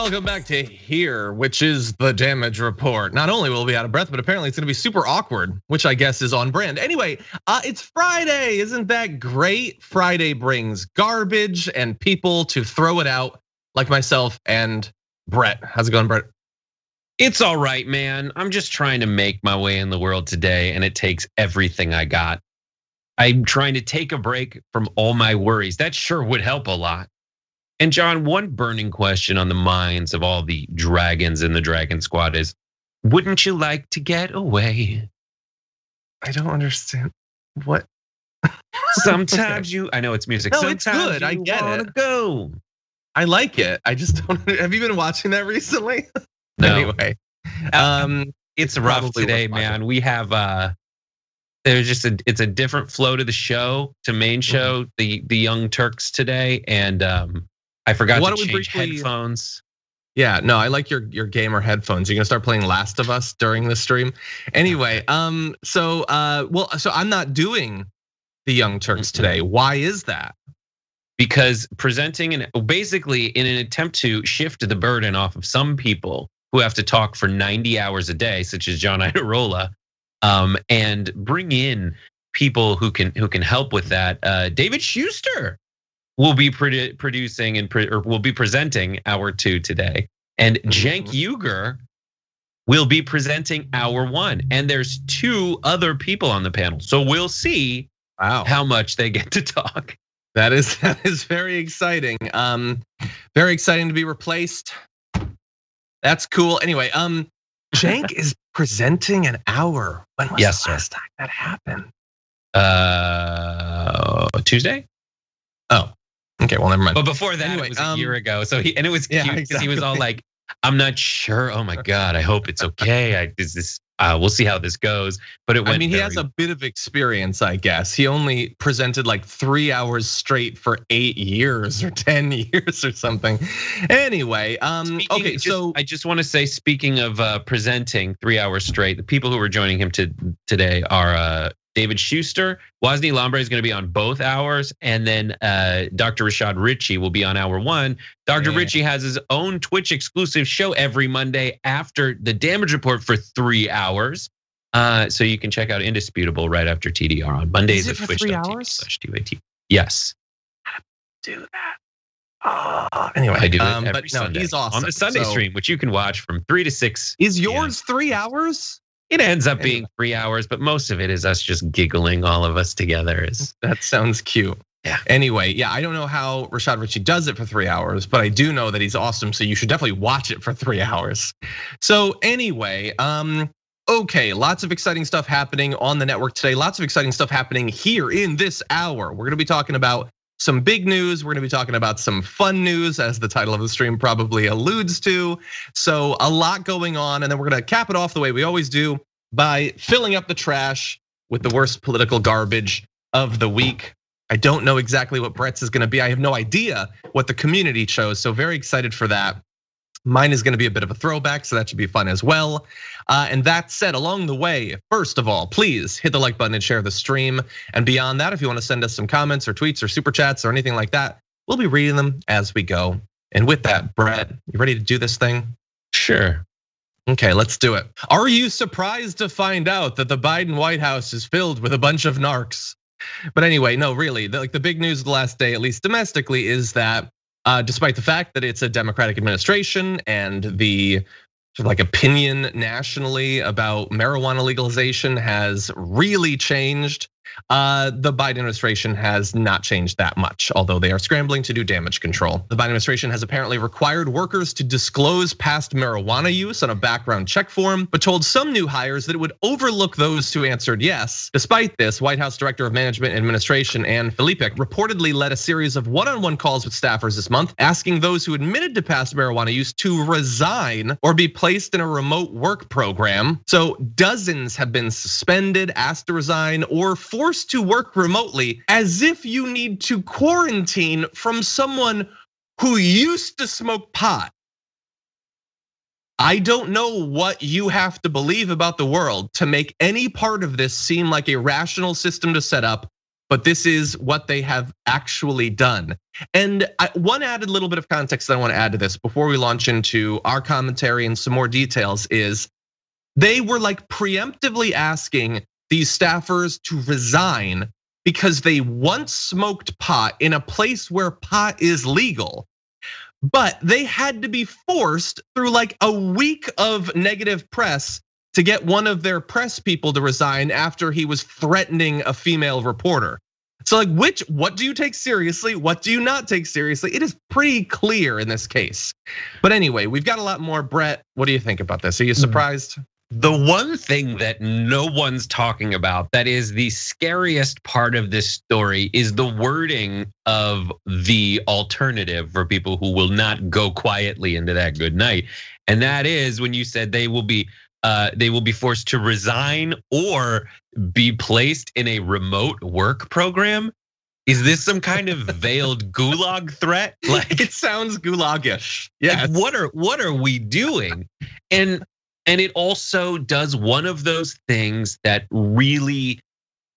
welcome back to Here, which is the damage report. Not only will we be out of breath, but apparently it's gonna be super awkward, which I guess is on brand. Anyway, it's Friday, isn't that great? Friday brings garbage and people to throw it out, like myself and Brett. How's it going, Brett? It's all right, man. I'm just trying to make my way in the world today, and it takes everything I got. I'm trying to take a break from all my worries. That sure would help a lot. And John, one burning question on the minds of all the dragons in the Dragon Squad is, wouldn't you like to get away? I don't understand. What? Sometimes I know it's music. No, Sometimes it's good. I get it. Go. I like it. I just don't. Have you been watching that recently? No. Anyway, it's rough today, man. We have there's just it's a different flow to the show, to main show, the Young Turks today, and I forgot to change headphones. Yeah, no, I like your gamer headphones. You're gonna start playing Last of Us during the stream. Anyway, so I'm not doing the Young Turks today. Why is that? Because presenting basically in an attempt to shift the burden off of some people who have to talk for 90 hours a day, such as John Idarola, and bring in people who can help with that. David Schuster will be producing or will be presenting hour 2 today, and Cenk Uygur will be presenting hour 1. And there's 2 other people on the panel, so we'll see how much they get to talk. That is very exciting. Very exciting to be replaced. That's cool. Anyway, Cenk is presenting an hour. When was the last time that happened? Tuesday. Oh, okay. Well, never mind. But before that, anyway, it was a year ago. So it was cute because exactly. He was all like, "I'm not sure. Oh my God, I hope it's okay. We'll see how this goes." But it went. I mean, he has a bit of experience, I guess. He only presented like 3 hours straight for 8 years or 10 years or something. Anyway, okay. So I just want to say, speaking of presenting 3 hours straight, the people who are joining him today are David Schuster. Wosny Lambre is going to be on both hours, and then Dr. Rashad Ritchie will be on hour 1. Dr. Ritchie has his own Twitch exclusive show every Monday after the damage report for 3 hours. So you can check out Indisputable right after TDR on Mondays at twitch.tv/2AT. Yes. Do that. Anyway, I do it every Sunday. He's awesome. On the Sunday stream, which you can watch from 3 to 6. Is yours 3 hours? It ends up being 3 hours, but most of it is us just giggling, all of us together. That sounds cute. Yeah. Anyway, yeah, I don't know how Rashad Ritchie does it for 3 hours, but I do know that he's awesome. So you should definitely watch it for 3 hours. So anyway, okay, lots of exciting stuff happening on the network today. Lots of exciting stuff happening here in this hour. We're gonna be talking about some big news. We're gonna be talking about some fun news, as the title of the stream probably alludes to. So a lot going on, and then we're gonna cap it off the way we always do by filling up the trash with the worst political garbage of the week. I don't know exactly what Brett's is gonna be. I have no idea what the community chose, so very excited for that. Mine is gonna be a bit of a throwback, so that should be fun as well. And that said, along the way, first of all, please hit the like button and share the stream. And beyond that, if you wanna send us some comments or tweets or super chats or anything like that, we'll be reading them as we go. And with that, Brett, you ready to do this thing? Sure. Okay, let's do it. Are you surprised to find out that the Biden White House is filled with a bunch of narcs? But anyway, no, really, the big news of the last day, at least domestically, is that despite the fact that it's a Democratic administration and the sort of like opinion nationally about marijuana legalization has really changed, the Biden administration has not changed that much, although they are scrambling to do damage control. The Biden administration has apparently required workers to disclose past marijuana use on a background check form, but told some new hires that it would overlook those who answered yes. Despite this, White House Director of Management and Administration Ann Philippe reportedly led a series of one-on-one calls with staffers this month, asking those who admitted to past marijuana use to resign or be placed in a remote work program. So dozens have been suspended, asked to resign, or forced to work remotely, as if you need to quarantine from someone who used to smoke pot. I don't know what you have to believe about the world to make any part of this seem like a rational system to set up, but this is what they have actually done. And one added little bit of context that I want to add to this before we launch into our commentary and some more details is they were like preemptively asking these staffers to resign because they once smoked pot in a place where pot is legal. But they had to be forced through like a week of negative press to get one of their press people to resign after he was threatening a female reporter. So like, what do you take seriously? What do you not take seriously? It is pretty clear in this case. But anyway, we've got a lot more. Brett, what do you think about this? Are you surprised? The one thing that no one's talking about that is the scariest part of this story is the wording of the alternative for people who will not go quietly into that good night. And that is when you said they will be forced to resign or be placed in a remote work program. Is this some kind of veiled gulag threat? Like it sounds gulagish. Yeah. Like what are we doing? And it also does one of those things that really,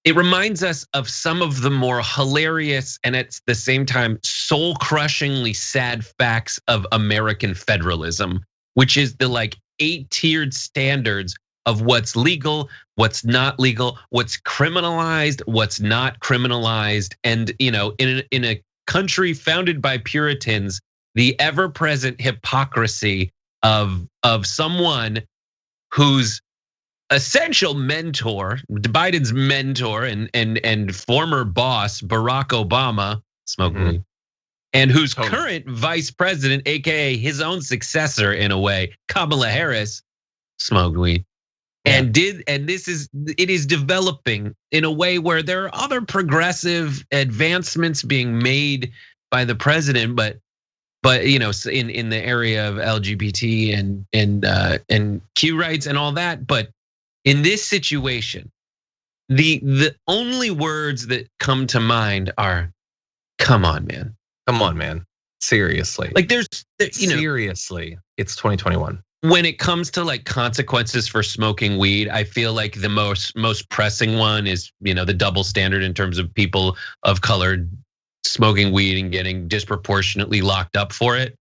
it reminds us of some of the more hilarious and at the same time soul-crushingly sad facts of American federalism, which is the like 8-tiered standards of what's legal, what's not legal, what's criminalized, what's not criminalized. And in a country founded by Puritans, the ever-present hypocrisy of someone whose essential mentor, Biden's mentor and former boss, Barack Obama, smoked weed, and whose current vice president, AKA his own successor in a way, Kamala Harris, smoked weed. And it is developing in a way where there are other progressive advancements being made by the president, but in the area of LGBT and Q rights and all that. But in this situation, the only words that come to mind are, "Come on, man. Come on, man. Seriously." Like seriously, it's 2021. When it comes to like consequences for smoking weed, I feel like the most pressing one is the double standard in terms of people of color smoking weed and getting disproportionately locked up for it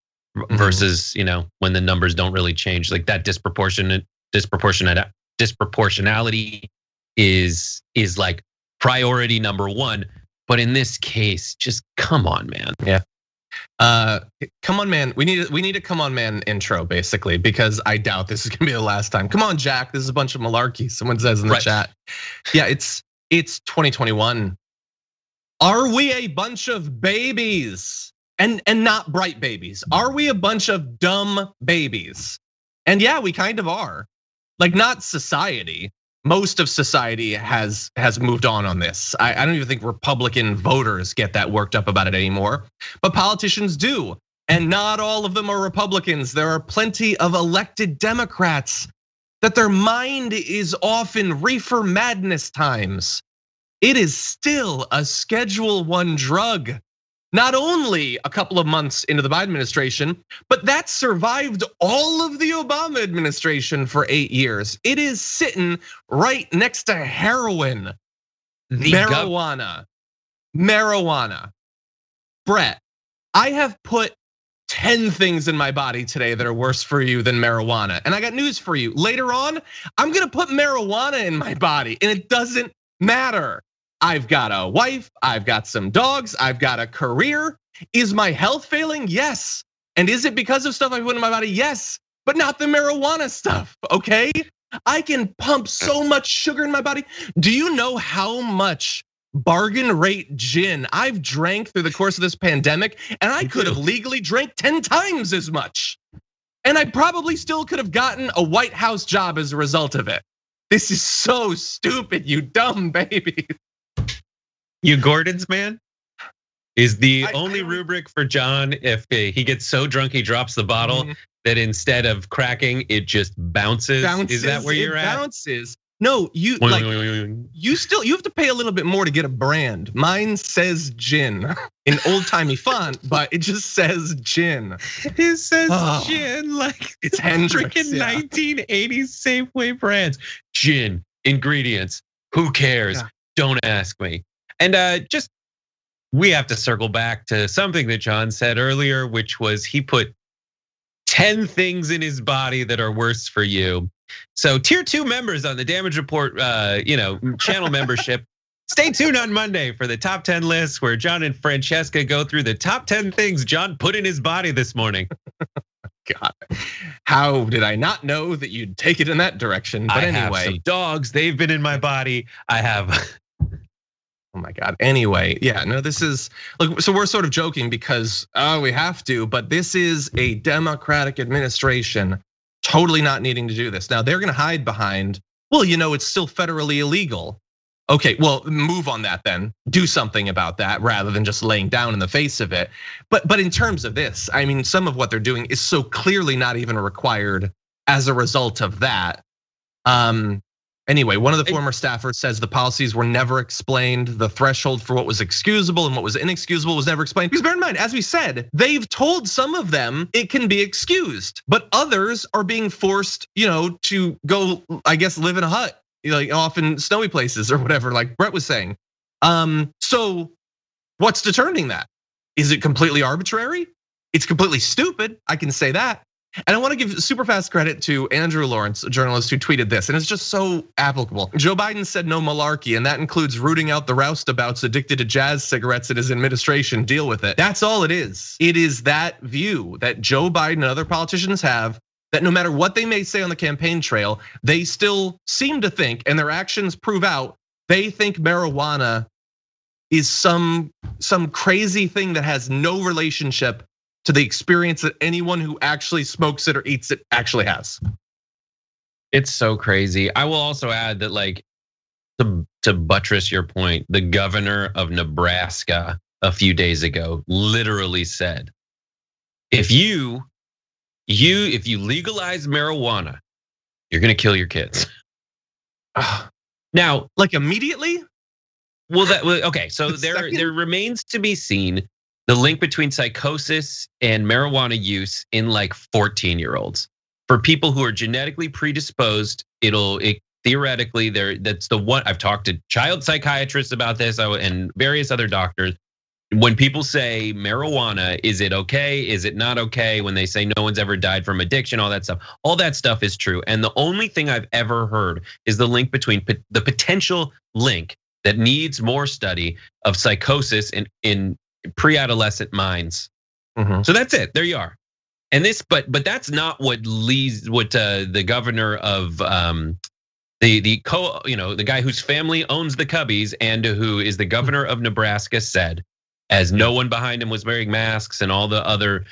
versus when the numbers don't really change. Like that disproportionality is like priority number one. But in this case, just come on, man. Yeah. Come on, man. We need a come on, man intro basically, because I doubt this is gonna be the last time. Come on, Jack. This is a bunch of malarkey. Someone says in the chat. Yeah, it's 2021. Are we a bunch of babies? And not bright babies. Are we a bunch of dumb babies? And yeah, we kind of are. Like not society. Most of society has moved on this. I don't even think Republican voters get that worked up about it anymore, but politicians do. And not all of them are Republicans. There are plenty of elected Democrats that their mind is off in reefer madness times. It is still a Schedule I drug. Not only a couple of months into the Biden administration, but that survived all of the Obama administration for 8 years. It is sitting right next to heroin, marijuana. Brett, I have put 10 things in my body today that are worse for you than marijuana. And I got news for you. Later on, I'm gonna put marijuana in my body and it doesn't matter. I've got a wife, I've got some dogs, I've got a career. Is my health failing? Yes. And is it because of stuff I put in my body? Yes, but not the marijuana stuff, okay? I can pump so much sugar in my body. Do you know how much bargain rate gin I've drank through the course of this pandemic? And I could have legally drank 10 times as much. And I probably still could have gotten a White House job as a result of it. This is so stupid, you dumb baby. You Gordon's man is the only rubric for John. If he gets so drunk he drops the bottle that instead of cracking it just bounces. Is that where you're at? Bounces. No, you have to pay a little bit more to get a brand. Mine says gin in old timey font, but it just says gin. It says gin like it's Hendrix, freaking 1980s Safeway brands. Gin ingredients. Who cares? Yeah. Don't ask me. And just we have to circle back to something that John said earlier, which was he put 10 things in his body that are worse for you. So tier 2 members on the Damage Report, channel membership. Stay tuned on Monday for the top 10 list where John and Francesca go through the top 10 things John put in his body this morning. God, how did I not know that you'd take it in that direction? But anyway, I have some dogs. They've been in my body. I have. Oh my God. Anyway, yeah, no, this is look. So we're sort of joking because we have to, but this is a Democratic administration totally not needing to do this. Now they're going to hide behind, well, it's still federally illegal. Okay, well, move on that then. Do something about that rather than just laying down in the face of it. But in terms of this, I mean, some of what they're doing is so clearly not even required as a result of that. Anyway, one of the former staffers says the policies were never explained. The threshold for what was excusable and what was inexcusable was never explained. Because bear in mind, as we said, they've told some of them it can be excused, but others are being forced, to go, I guess, live in a hut, like off in snowy places or whatever, like Brett was saying. So what's determining that? Is it completely arbitrary? It's completely stupid, I can say that. And I want to give super fast credit to Andrew Lawrence, a journalist who tweeted this, and it's just so applicable. Joe Biden said no malarkey, and that includes rooting out the roustabouts addicted to jazz cigarettes in his administration. Deal with it. That's all it is. It is that view that Joe Biden and other politicians have, that no matter what they may say on the campaign trail, they still seem to think, and their actions prove out, they think marijuana is some crazy thing that has no relationship to the experience that anyone who actually smokes it or eats it actually has. It's so crazy. I will also add that, like, to buttress your point, the governor of Nebraska a few days ago literally said, if you legalize marijuana, you're gonna kill your kids. Now, like immediately? Well, okay. So there remains to be seen the link between psychosis and marijuana use in like 14-year-olds. For people who are genetically predisposed, theoretically that's the one. I've talked to child psychiatrists about this and various other doctors. When people say marijuana, is it okay? Is it not okay? When they say no one's ever died from addiction, all that stuff is true. And the only thing I've ever heard is the link between the potential link that needs more study of psychosis in pre-adolescent minds. So that's it. There you are. And this, but that's not what the governor of the guy whose family owns the Cubbies and who is the governor of Nebraska said, as no one behind him was wearing masks and all the other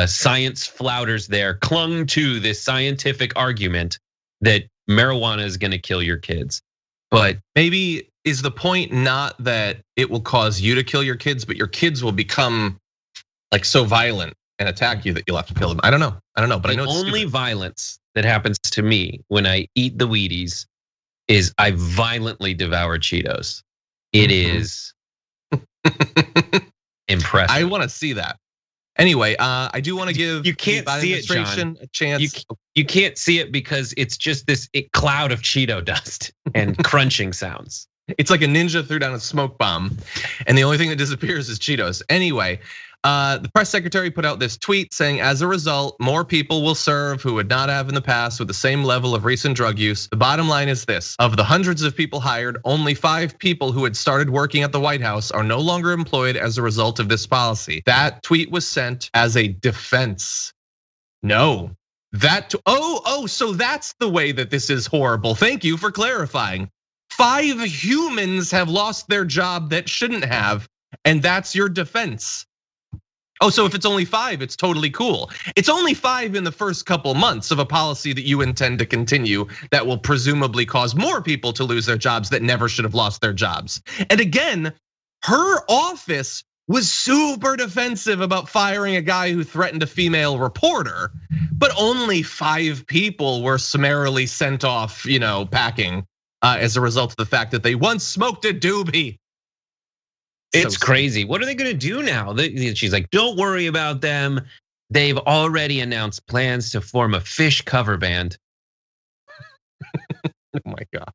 science flouters there clung to this scientific argument that marijuana is going to kill your kids. But maybe is the point not that it will cause you to kill your kids, but your kids will become like so violent and attack you that you'll have to kill them? I don't know, but I know the only violence that happens to me when I eat the Wheaties is I violently devour Cheetos. It is impressive. I want to see that. Anyway, I do want to give you can't see it, John. A chance. You can't see it because it's just this cloud of Cheeto dust and crunching sounds. It's like a ninja threw down a smoke bomb, and the only thing that disappears is Cheetos. Anyway, the press secretary put out this tweet saying, as a result, more people will serve who would not have in the past with the same level of recent drug use. The bottom line is this: of the hundreds of people hired, only 5 people who had started working at the White House are no longer employed as a result of this policy. That tweet was sent as a defense. No, so that's the way that this is horrible. Thank you for clarifying. 5 humans have lost their job that shouldn't have, and that's your defense. Oh, so if it's only 5, it's totally cool. It's only 5 in the first couple months of a policy that you intend to continue that will presumably cause more people to lose their jobs that never should have lost their jobs. And again, her office was super defensive about firing a guy who threatened a female reporter, but only 5 people were summarily sent off, packing as a result of the fact that they once smoked a doobie. It's crazy. What are they gonna do now? She's like, don't worry about them. They've already announced plans to form a fish cover band. Oh my God.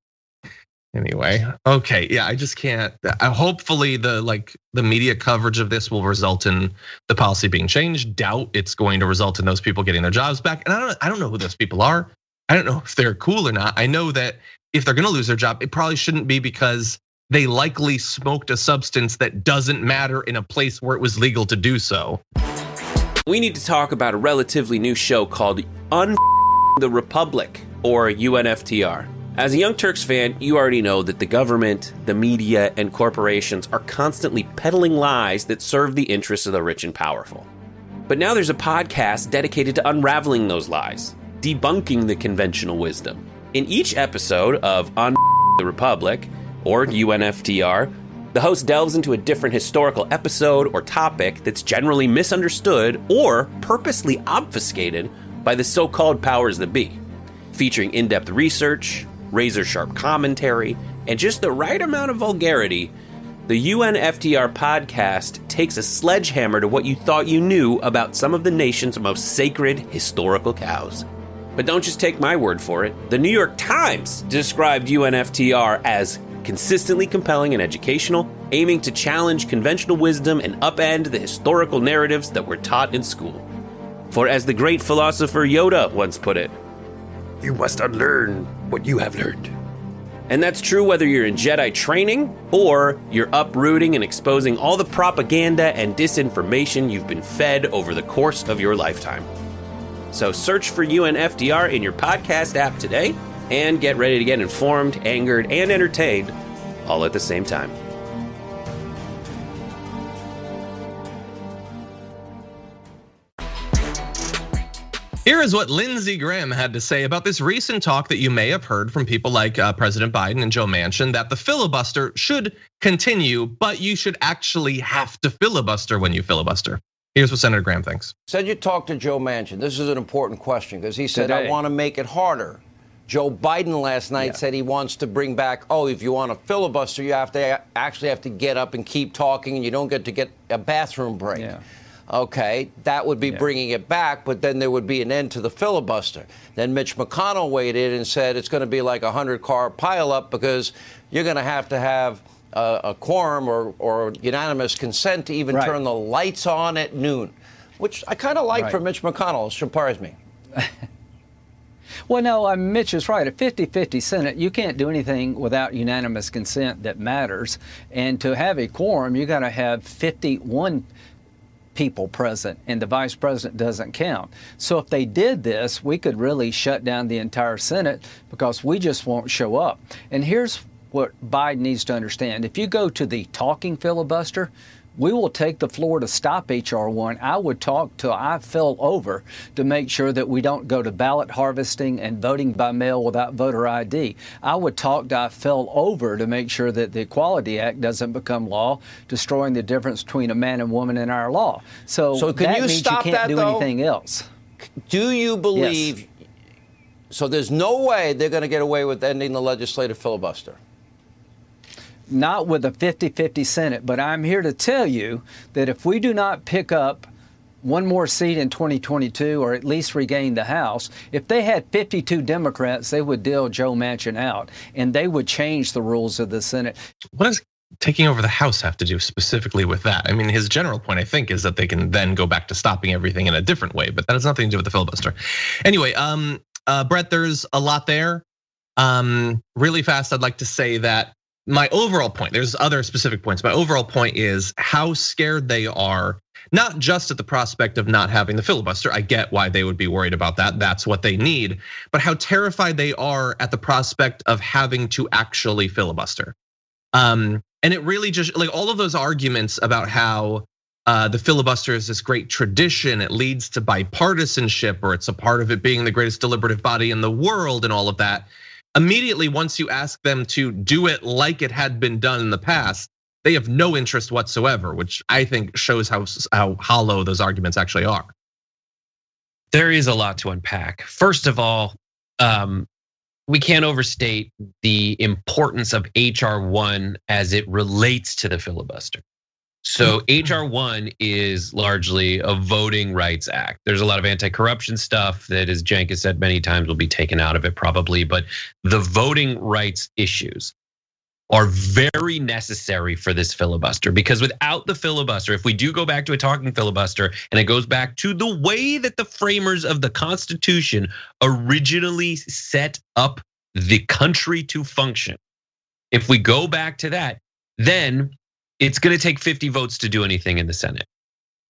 Anyway, okay, yeah, I just can't. Hopefully, the media coverage of this will result in the policy being changed. Doubt it's going to result in those people getting their jobs back. And I don't know who those people are. I don't know if they're cool or not. I know that if they're going to lose their job, it probably shouldn't be because they likely smoked a substance that doesn't matter in a place where it was legal to do so. We need to talk about a relatively new show called the Republic, or UNFTR. As a Young Turks fan, you already know that the government, the media, and corporations are constantly peddling lies that serve the interests of the rich and powerful. But now there's a podcast dedicated to unraveling those lies, debunking the conventional wisdom. In each episode of the Republic, or UNFTR, the host delves into a different historical episode or topic that's generally misunderstood or purposely obfuscated by the so-called powers that be, featuring in-depth research, razor-sharp commentary, and just the right amount of vulgarity. The UNFTR podcast takes a sledgehammer to what you thought you knew about some of the nation's most sacred historical cows. But don't just take my word for it. The New York Times described UNFTR as consistently compelling and educational, aiming to challenge conventional wisdom and upend the historical narratives that were taught in school. For as the great philosopher Yoda once put it, "You must unlearn what you have learned." And that's true whether you're in Jedi training or you're uprooting and exposing all the propaganda and disinformation you've been fed over the course of your lifetime. So search for UNFTR in your podcast app today and get ready to get informed, angered, and entertained all at the same time. Here is what Lindsey Graham had to say about this recent talk that you may have heard from people like President Biden and Joe Manchin, that the filibuster should continue, but you should actually have to filibuster when you filibuster. Here's what Senator Graham thinks. Said you talked to Joe Manchin. This is an important question because he said, I want to make it harder. Joe Biden last night said he wants to bring back, if you want to filibuster, you actually have to get up and keep talking and you don't get to get a bathroom break. Yeah. Okay, that would be bringing it back, but then there would be an end to the filibuster. Then Mitch McConnell weighed in and said it's going to be like a 100-car pileup because you're going to have a quorum or unanimous consent to even turn the lights on at noon, which I kind of like for Mitch McConnell. It surprised me. Well, no, Mitch is right. A 50-50 Senate, you can't do anything without unanimous consent that matters. And to have a quorum, you got to have 51 people present, and the vice president doesn't count. So if they did this, we could really shut down the entire Senate because we just won't show up. And here's what Biden needs to understand. If you go to the talking filibuster, we will take the floor to stop H.R. 1. I would talk till I fell over to make sure that we don't go to ballot harvesting and voting by mail without voter ID. I would talk till I fell over to make sure that the Equality Act doesn't become law, destroying the difference between a man and woman in our law. So can that you means stop you can't that, do anything else. Do you believe? Yes. So there's no way they're going to get away with ending the legislative filibuster? Not with a 50-50 Senate, but I'm here to tell you that if we do not pick up one more seat in 2022 or at least regain the House, if they had 52 Democrats, they would deal Joe Manchin out and they would change the rules of the Senate. What does taking over the House have to do specifically with that? I mean, his general point, I think, is that they can then go back to stopping everything in a different way, but that has nothing to do with the filibuster. Anyway, Brett, there's a lot there. Really fast, I'd like to say that my overall point, there's other specific points. My overall point is how scared they are, not just at the prospect of not having the filibuster. I get why they would be worried about that. That's what they need. But how terrified they are at the prospect of having to actually filibuster. And it really just, like all of those arguments about how the filibuster is this great tradition, it leads to bipartisanship, or it's a part of it being the greatest deliberative body in the world and all of that. Immediately, once you ask them to do it like it had been done in the past, they have no interest whatsoever, which I think shows how hollow those arguments actually are. There is a lot to unpack. First of all, we can't overstate the importance of HR 1 as it relates to the filibuster. So HR 1 is largely a voting rights act. There's a lot of anti-corruption stuff that, as Cenk has said many times, will be taken out of it probably. But the voting rights issues are very necessary for this filibuster, because without the filibuster, if we do go back to a talking filibuster, and it goes back to the way that the framers of the Constitution originally set up the country to function, if we go back to that, then it's gonna take 50 votes to do anything in the Senate.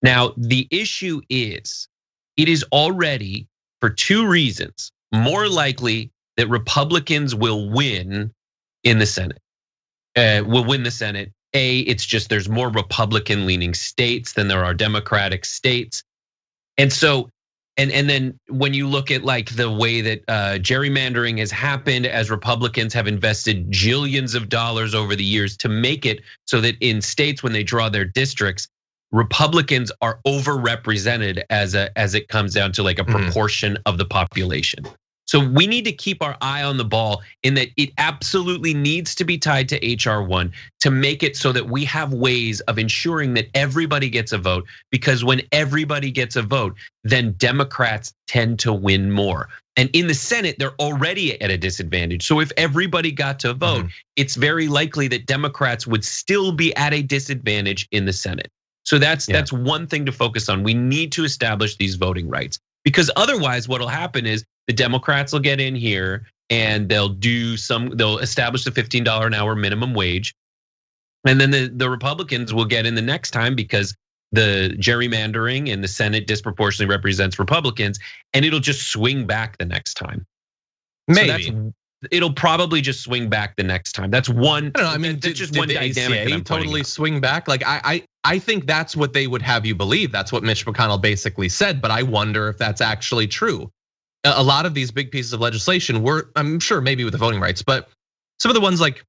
Now, the issue is, it is already, for two reasons, more likely that Republicans will win in the Senate. Will win the Senate. A, it's just there's more Republican leaning states than there are Democratic states. And so, and then when you look at like the way that gerrymandering has happened, as Republicans have invested jillions of dollars over the years to make it so that in states, when they draw their districts, Republicans are overrepresented as it comes down to like a proportion of the population. So we need to keep our eye on the ball in that it absolutely needs to be tied to HR1 to make it so that we have ways of ensuring that everybody gets a vote, because when everybody gets a vote, then Democrats tend to win more. And in the Senate, they're already at a disadvantage. So if everybody got to vote, it's very likely that Democrats would still be at a disadvantage in the Senate. So that's one thing to focus on. We need to establish these voting rights, because otherwise what'll happen is the Democrats will get in here and they'll establish the $15 an hour minimum wage. And then the Republicans will get in the next time, because the gerrymandering in the Senate disproportionately represents Republicans, and it'll just swing back the next time. Maybe. It'll probably just swing back the next time. That's one. I don't know. I mean, that's just one dynamic. ACA totally swing back? Like I think that's what they would have you believe. That's what Mitch McConnell basically said. But I wonder if that's actually true. A lot of these big pieces of legislation were, I'm sure, maybe with the voting rights, but some of the ones like,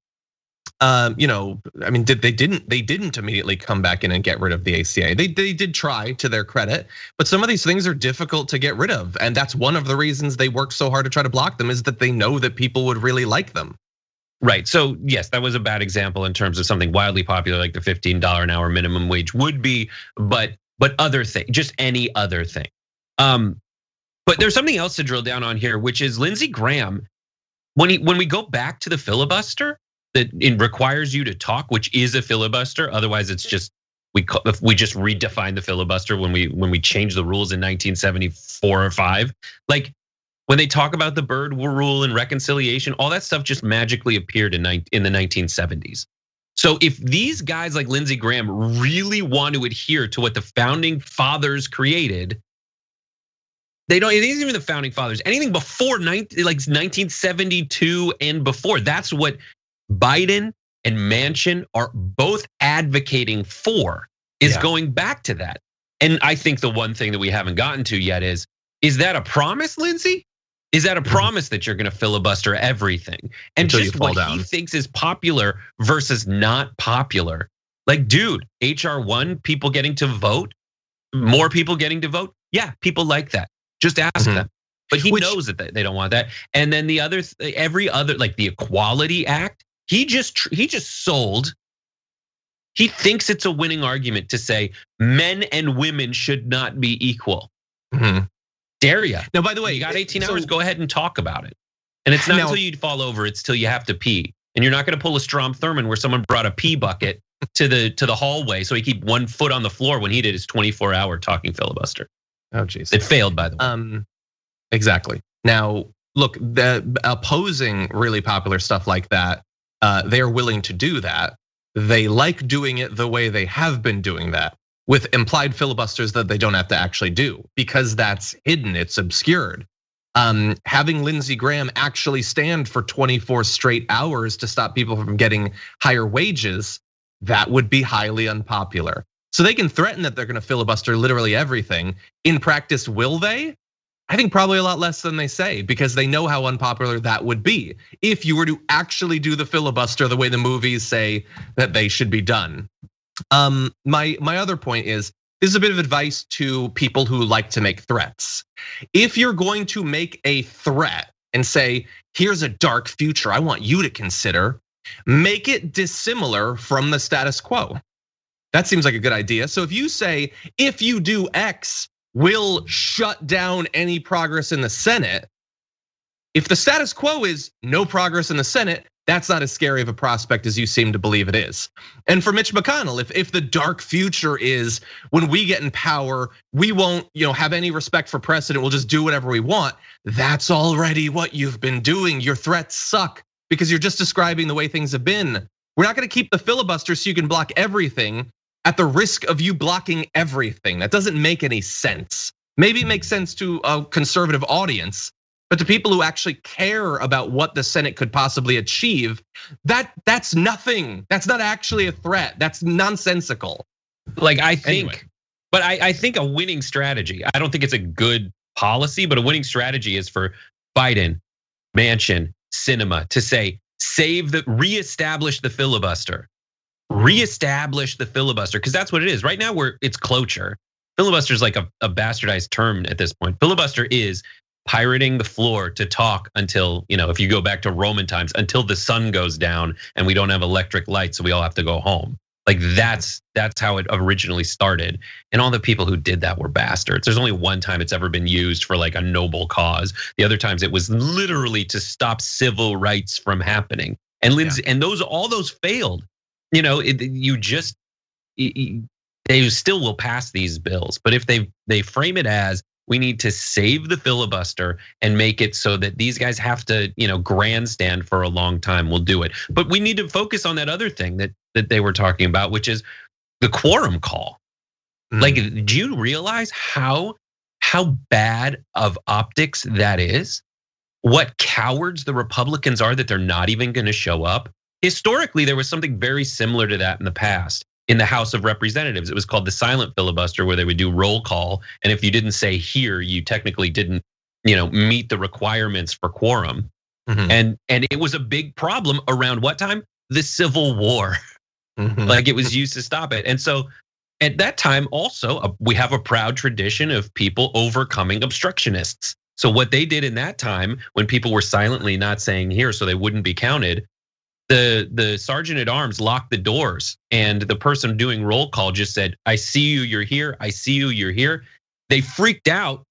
I mean, they didn't immediately come back in and get rid of the ACA. They did try, to their credit, but some of these things are difficult to get rid of, and that's one of the reasons they work so hard to try to block them, is that they know that people would really like them. Right. So yes, that was a bad example in terms of something wildly popular like the $15 an hour minimum wage would be, but other thing, just any other thing. But there's something else to drill down on here, which is Lindsey Graham. When we go back to the filibuster, that it requires you to talk, which is a filibuster. Otherwise, it's just we just redefined the filibuster when we changed the rules in 1974 or 5. Like when they talk about the Byrd rule and reconciliation, all that stuff just magically appeared in the 1970s. So if these guys like Lindsey Graham really want to adhere to what the founding fathers created, it isn't even the founding fathers. Anything before like 1972 and before, that's what Biden and Manchin are both advocating for, is going back to that. And I think the one thing that we haven't gotten to yet is that a promise, Lindsey? Is that a promise that you're gonna filibuster everything? And until just what he thinks is popular versus not popular. Like, dude, HR1, people getting to vote, more people getting to vote. Yeah, people like that. Just ask them. But he knows that they don't want that. And then every other, like the Equality Act, he just sold. He thinks it's a winning argument to say men and women should not be equal. Dare ya? Now, by the way, you got 18 hours. Go ahead and talk about it. And it's not until you fall over; it's till you have to pee. And you're not going to pull a Strom Thurmond where someone brought a pee bucket to the hallway so he keep 1 foot on the floor when he did his 24-hour talking filibuster. Oh, geez. It failed, by the way. Exactly. Now, look, the opposing really popular stuff like that, they're willing to do that. They like doing it the way they have been doing that, with implied filibusters that they don't have to actually do, because that's hidden, it's obscured. Having Lindsey Graham actually stand for 24 straight hours to stop people from getting higher wages, that would be highly unpopular. So they can threaten that they're gonna filibuster literally everything. In practice, will they? I think probably a lot less than they say, because they know how unpopular that would be if you were to actually do the filibuster the way the movies say that they should be done. My other point is, this is a bit of advice to people who like to make threats. If you're going to make a threat and say, here's a dark future I want you to consider, make it dissimilar from the status quo. That seems like a good idea. So if you say, if you do X, we'll shut down any progress in the Senate. If the status quo is no progress in the Senate, that's not as scary of a prospect as you seem to believe it is. And for Mitch McConnell, if the dark future is when we get in power, we won't have any respect for precedent, we'll just do whatever we want. That's already what you've been doing. Your threats suck because you're just describing the way things have been. We're not gonna keep the filibuster so you can block everything at the risk of you blocking everything. That doesn't make any sense. Maybe it makes sense to a conservative audience, but to people who actually care about what the Senate could possibly achieve, that's nothing. That's not actually a threat. That's nonsensical. Like I think, but I think a winning strategy, I don't think it's a good policy, but a winning strategy is for Biden, Manchin, Sinema to say, reestablish the filibuster. Reestablish the filibuster, because that's what it is. Right now, it's cloture. Filibuster is like a bastardized term at this point. Filibuster is pirating the floor to talk until, if you go back to Roman times, until the sun goes down and we don't have electric lights, so we all have to go home. Like that's how it originally started. And all the people who did that were bastards. There's only one time it's ever been used for like a noble cause. The other times it was literally to stop civil rights from happening. And all those failed. They still will pass these bills, but if they frame it as we need to save the filibuster and make it so that these guys have to, grandstand for a long time, we'll do it. But we need to focus on that other thing that they were talking about, which is the quorum call. Like, do you realize how bad of optics that is? What cowards the Republicans are that they're not even going to show up. Historically, there was something very similar to that in the past. In the House of Representatives, it was called the silent filibuster, where they would do roll call, and if you didn't say here, you technically didn't, meet the requirements for quorum. And it was a big problem around what time? The Civil War. Like it was used to stop it. And so at that time, also we have a proud tradition of people overcoming obstructionists. So what they did in that time, when people were silently not saying here, so they wouldn't be counted. The sergeant at arms locked the doors, and the person doing roll call just said, "I see you, you're here. I see you, you're here." They freaked out.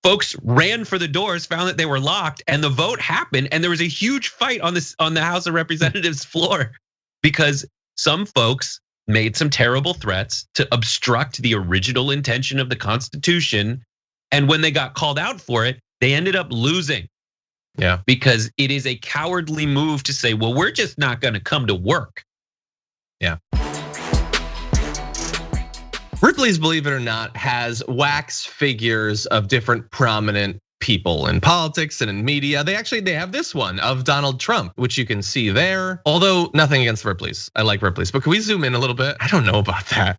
Folks ran for the doors, found that they were locked, and the vote happened. And there was a huge fight on the House of Representatives floor because some folks made some terrible threats to obstruct the original intention of the Constitution. And when they got called out for it, they ended up losing. Yeah, because it is a cowardly move to say, well, we're just not gonna come to work. Yeah. Ripley's, believe it or not, has wax figures of different prominent people in politics and in media. They have this one of Donald Trump, which you can see there. Although nothing against Ripley's, I like Ripley's, but can we zoom in a little bit? I don't know about that.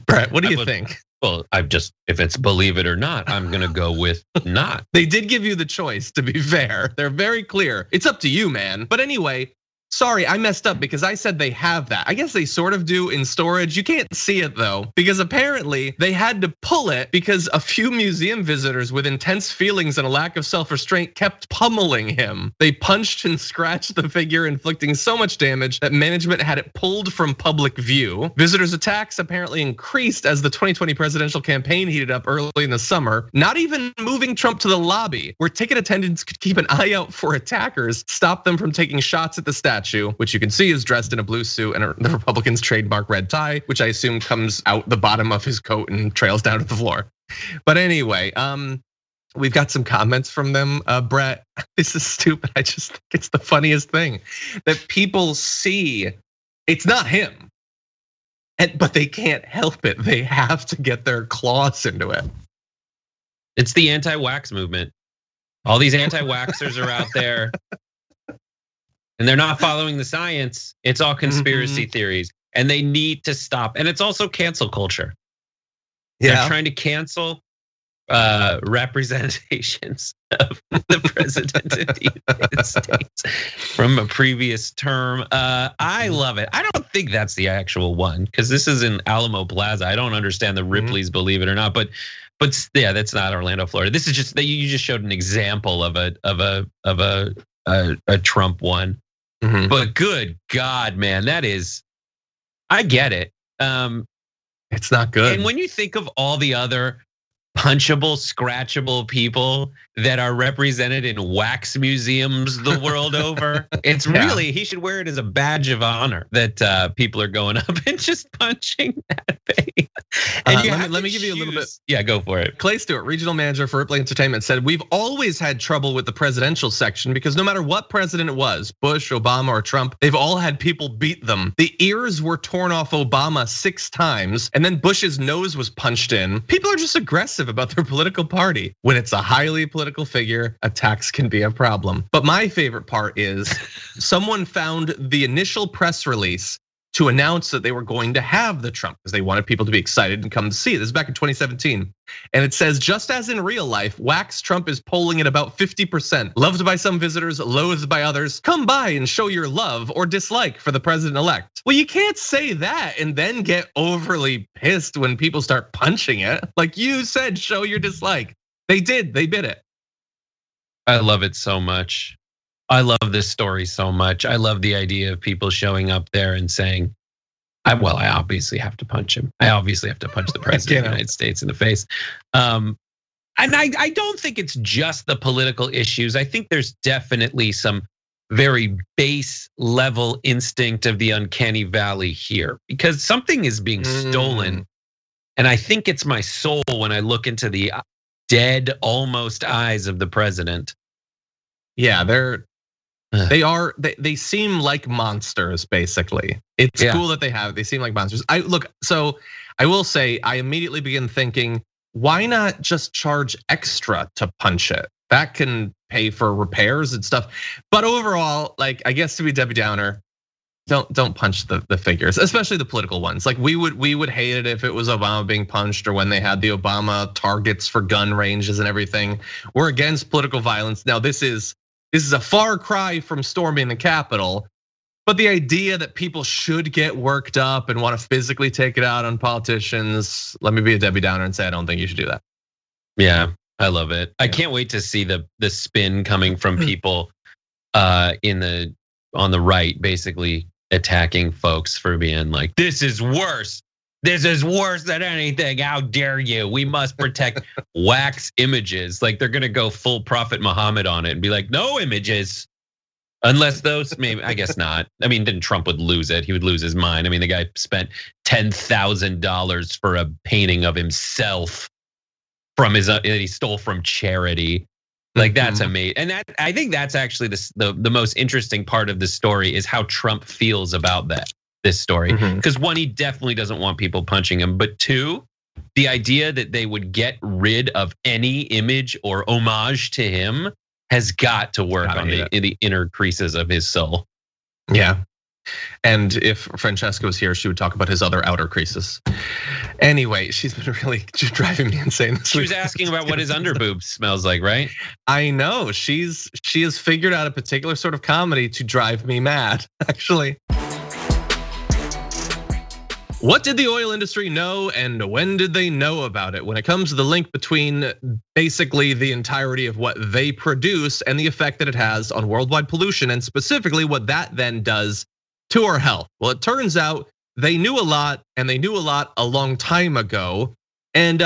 Brett, what do you think? Well, if it's believe it or not, I'm gonna go with not. They did give you the choice, to be fair. They're very clear. It's up to you, man. But anyway, sorry, I messed up because I said they have that. I guess they sort of do in storage. You can't see it though, because apparently they had to pull it because a few museum visitors with intense feelings and a lack of self-restraint kept pummeling him. They punched and scratched the figure, inflicting so much damage that management had it pulled from public view. Visitors' attacks apparently increased as the 2020 presidential campaign heated up early in the summer. Not even moving Trump to the lobby, where ticket attendants could keep an eye out for attackers, stopped them from taking shots at the statue, which you can see is dressed in a blue suit and the Republicans' trademark red tie, which I assume comes out the bottom of his coat and trails down to the floor. But anyway, we've got some comments from them. Brett, this is stupid. I just think it's the funniest thing that people see. It's not him, but they can't help it. They have to get their claws into it. It's the anti-wax movement. All these anti-waxers are out there. And they're not following the science. It's all conspiracy theories, and they need to stop. And it's also cancel culture. Yeah. They're trying to cancel representations of the president of the United States from a previous term. I love it. I don't think that's the actual one, because this is in Alamo Plaza. I don't understand the Ripley's, believe it or not, but yeah, that's not Orlando, Florida. This is just that you just showed an example of a Trump one. But good God, man, that is, I get it. It's not good. And when you think of all the other punchable, scratchable people that are represented in wax museums the world over. It's really, he should wear it as a badge of honor that people are going up and just punching that face. And let me give you a little bit. Yeah, go for it. Clay Stewart, regional manager for Ripley Entertainment, said, "We've always had trouble with the presidential section because no matter what president it was, Bush, Obama, or Trump, they've all had people beat them. The ears were torn off Obama 6 times, and then Bush's nose was punched in. People are just aggressive about their political party. When it's a highly political figure, attacks can be a problem." But my favorite part is someone found the initial press release to announce that they were going to have the Trump because they wanted people to be excited and come to see it. This is back in 2017. And it says, "Just as in real life, wax Trump is polling at about 50%. Loved by some visitors, loathed by others. Come by and show your love or dislike for the president-elect." Well, you can't say that and then get overly pissed when people start punching it. Like you said, show your dislike. They did, they did it. I love it so much. I love this story so much. I love the idea of people showing up there and saying, I obviously have to punch him. I obviously have to punch the president of the United States in the face. And I don't think it's just the political issues. I think there's definitely some very base level instinct of the uncanny valley here because something is being stolen. And I think it's my soul when I look into the dead, almost eyes of the president. Yeah, they seem like monsters, basically. It's cool that they seem like monsters. So I will say, I immediately begin thinking, why not just charge extra to punch it? That can pay for repairs and stuff. But overall, like, I guess to be Debbie Downer, don't punch the figures, especially the political ones. Like we would hate it if it was Obama being punched or when they had the Obama targets for gun ranges and everything. We're against political violence. Now this is a far cry from storming the Capitol, but the idea that people should get worked up and want to physically take it out on politicians, let me be a Debbie Downer and say I don't think you should do that. Yeah, I love it. I can't wait to see the spin coming from people on the right, basically attacking folks for being like, this is worse. This is worse than anything. How dare you? We must protect wax images. Like they're gonna go full Prophet Muhammad on it and be like, no images. Unless those, maybe, I guess not. I mean, then Trump would lose it. He would lose his mind. I mean, the guy spent $10,000 for a painting of himself from that he stole from charity. Like that's amazing. And I think that's actually the most interesting part of the story is how Trump feels about this story. Because one, he definitely doesn't want people punching him. But two, the idea that they would get rid of any image or homage to him has got to work on the inner creases of his soul. Yeah. And if Francesca was here, she would talk about his other outer creases. Anyway, she's been really driving me insane. She was asking about what his underboob smells like, right? I know. She has figured out a particular sort of comedy to drive me mad, actually. What did the oil industry know and when did they know about it when it comes to the link between basically the entirety of what they produce and the effect that it has on worldwide pollution and specifically what that then does to our health? Well, it turns out they knew a lot and they knew a lot a long time ago. And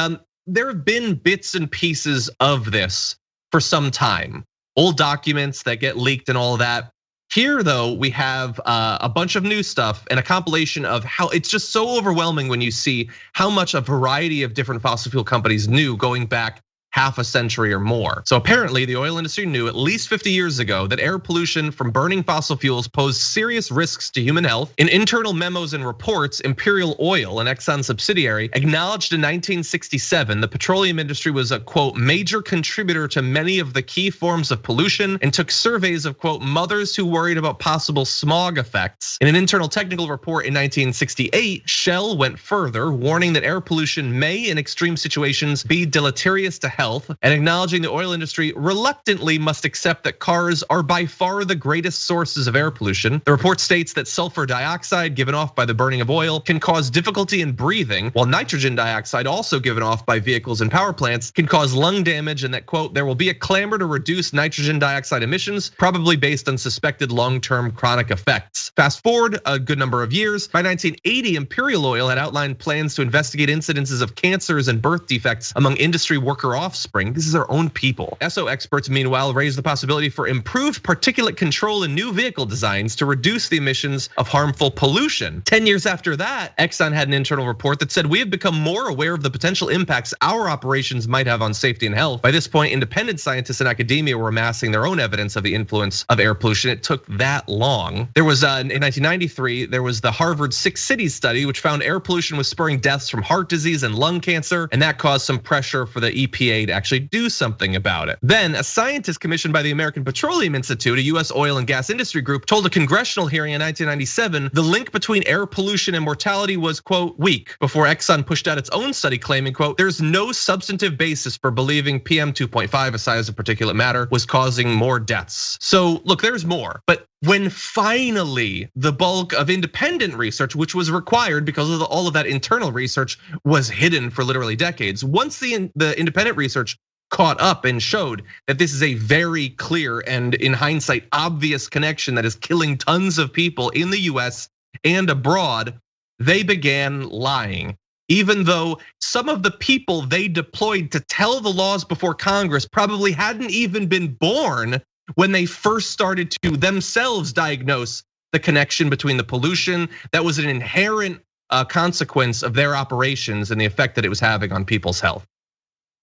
there have been bits and pieces of this for some time. Old documents that get leaked and all that. Here, though, we have a bunch of new stuff and a compilation of how it's just so overwhelming when you see how much a variety of different fossil fuel companies knew going back half a century or more. So apparently the oil industry knew at least 50 years ago that air pollution from burning fossil fuels posed serious risks to human health. In internal memos and reports, Imperial Oil, an Exxon subsidiary, acknowledged in 1967 the petroleum industry was a quote major contributor to many of the key forms of pollution and took surveys of quote mothers who worried about possible smog effects. In an internal technical report in 1968, Shell went further, warning that air pollution may in extreme situations be deleterious to health health, and acknowledging the oil industry reluctantly must accept that cars are by far the greatest sources of air pollution. The report states that sulfur dioxide given off by the burning of oil can cause difficulty in breathing, while nitrogen dioxide also given off by vehicles and power plants can cause lung damage, and that, quote, there will be a clamor to reduce nitrogen dioxide emissions, probably based on suspected long-term chronic effects. Fast forward a good number of years, by 1980, Imperial Oil had outlined plans to investigate incidences of cancers and birth defects among industry worker offspring. This is their own people. ESO experts, meanwhile, raised the possibility for improved particulate control in new vehicle designs to reduce the emissions of harmful pollution. 10 years after that, Exxon had an internal report that said we have become more aware of the potential impacts our operations might have on safety and health. By this point, independent scientists in academia were amassing their own evidence of the influence of air pollution. It took that long. There was in 1993, there was the Harvard 6 Cities study, which found air pollution was spurring deaths from heart disease and lung cancer, and that caused some pressure for the EPA to actually do something about it. Then a scientist commissioned by the American Petroleum Institute, a US oil and gas industry group, told a congressional hearing in 1997 the link between air pollution and mortality was, quote, weak, before Exxon pushed out its own study claiming, quote, there's no substantive basis for believing PM 2.5, a size of particulate matter, was causing more deaths. So look, there's more, but when finally the bulk of independent research, which was required because of all of that internal research, was hidden for literally decades, once the independent research caught up and showed that this is a very clear and, in hindsight, obvious connection that is killing tons of people in the US and abroad, they began lying. Even though some of the people they deployed to tell the laws before Congress probably hadn't even been born when they first started to themselves diagnose the connection between the pollution that was an inherent consequence of their operations and the effect that it was having on people's health.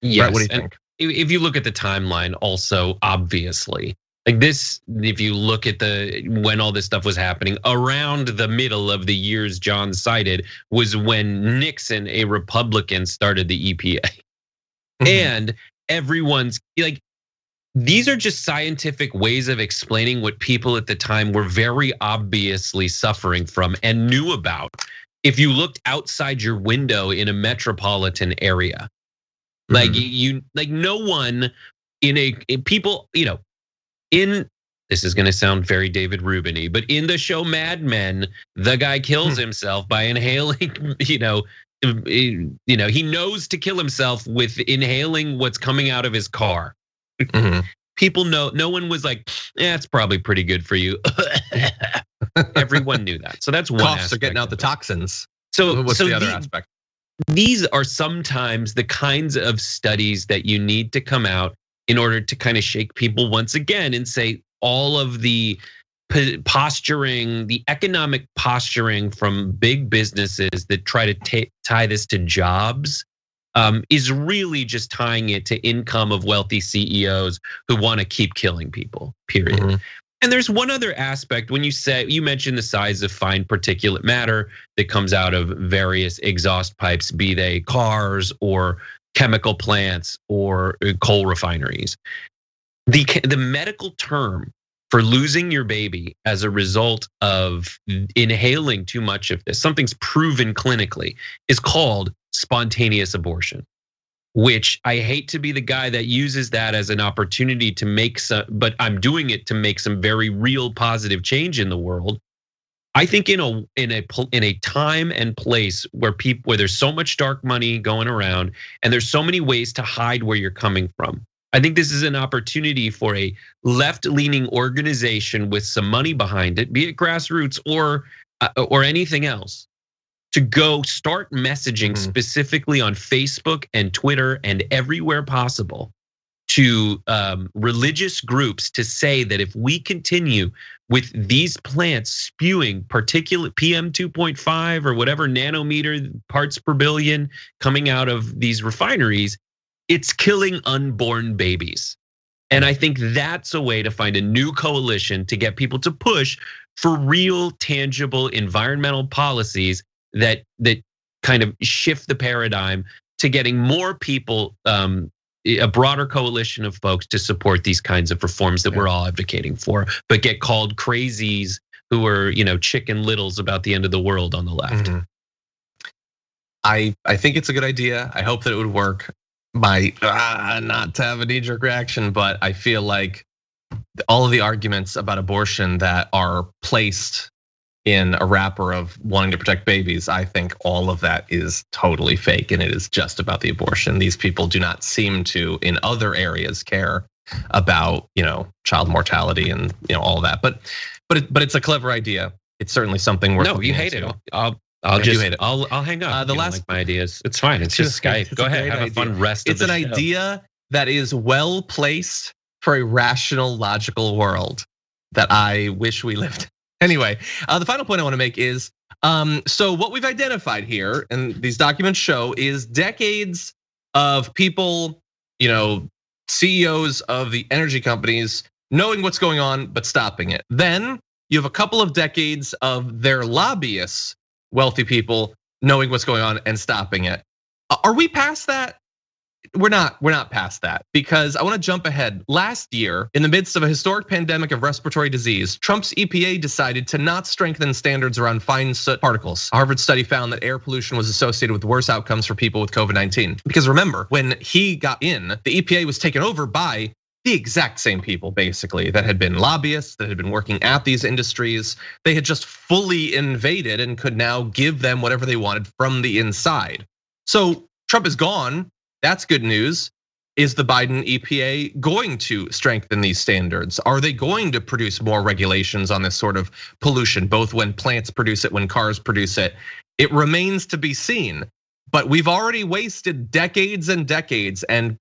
Yes, Brett, what do you think? If you look at the timeline, also obviously, like this, if you look at when all this stuff was happening, around the middle of the years John cited was when Nixon, a Republican, started the EPA, and everyone's like, these are just scientific ways of explaining what people at the time were very obviously suffering from and knew about. If you looked outside your window in a metropolitan area, like no one people, this is gonna sound very David Rubin-y, but in the show Mad Men, the guy kills himself by inhaling, he knows to kill himself with inhaling what's coming out of his car. People know, no one was like, it's probably pretty good for you. Everyone knew that. So that's one aspect. Coughs are getting out the toxins. So what's the other aspect? These are sometimes the kinds of studies that you need to come out in order to kind of shake people once again and say all of the posturing, the economic posturing from big businesses that try to tie this to jobs is really just tying it to income of wealthy CEOs who want to keep killing people, period. And there's one other aspect when you mentioned the size of fine particulate matter that comes out of various exhaust pipes, be they cars or chemical plants or coal refineries. The medical term for losing your baby as a result of inhaling too much of this, something's proven clinically, is called spontaneous abortion, which I hate to be the guy that uses that as an opportunity to make some, but I'm doing it to make some very real positive change in the world. I think in a time and place where there's so much dark money going around and there's so many ways to hide where you're coming from, I think this is an opportunity for a left-leaning organization with some money behind it, be it grassroots or anything else, to go start messaging specifically on Facebook and Twitter and everywhere possible to religious groups to say that if we continue with these plants spewing particulate PM 2.5 or whatever nanometer parts per billion coming out of these refineries, it's killing unborn babies. And I think that's a way to find a new coalition to get people to push for real, tangible environmental policies that kind of shift the paradigm to getting more people, a broader coalition of folks to support these kinds of reforms that we're all advocating for, but get called crazies who are, chicken littles about the end of the world on the left. I think it's a good idea. I hope that it would work. not to have a knee-jerk reaction, but I feel like all of the arguments about abortion that are placed in a wrapper of wanting to protect babies, I think all of that is totally fake, and it is just about the abortion. These people do not seem to, in other areas, care about child mortality and all of that. But it's a clever idea. It's certainly something worth. No, you hate it. I'll hang up. The last, like my ideas. It's fine. It's just Skype. Go ahead. Have a fun rest of the show. It's an idea that is well placed for a rational, logical world that I wish we lived in. Anyway, the final point I want to make is, so what we've identified here, and these documents show, is decades of people, CEOs of the energy companies knowing what's going on but stopping it. Then you have a couple of decades of their lobbyists, wealthy people, knowing what's going on and stopping it. Are we past that? We're not past that, because I want to jump ahead. Last year, in the midst of a historic pandemic of respiratory disease, Trump's EPA decided to not strengthen standards around fine soot particles. A Harvard study found that air pollution was associated with worse outcomes for people with COVID-19. Because remember, when he got in, the EPA was taken over by the exact same people, basically, that had been lobbyists, that had been working at these industries. They had just fully invaded and could now give them whatever they wanted from the inside. So Trump is gone. That's good news. Is the Biden EPA going to strengthen these standards? Are they going to produce more regulations on this sort of pollution, both when plants produce it, when cars produce it? It remains to be seen. But we've already wasted decades and decades, and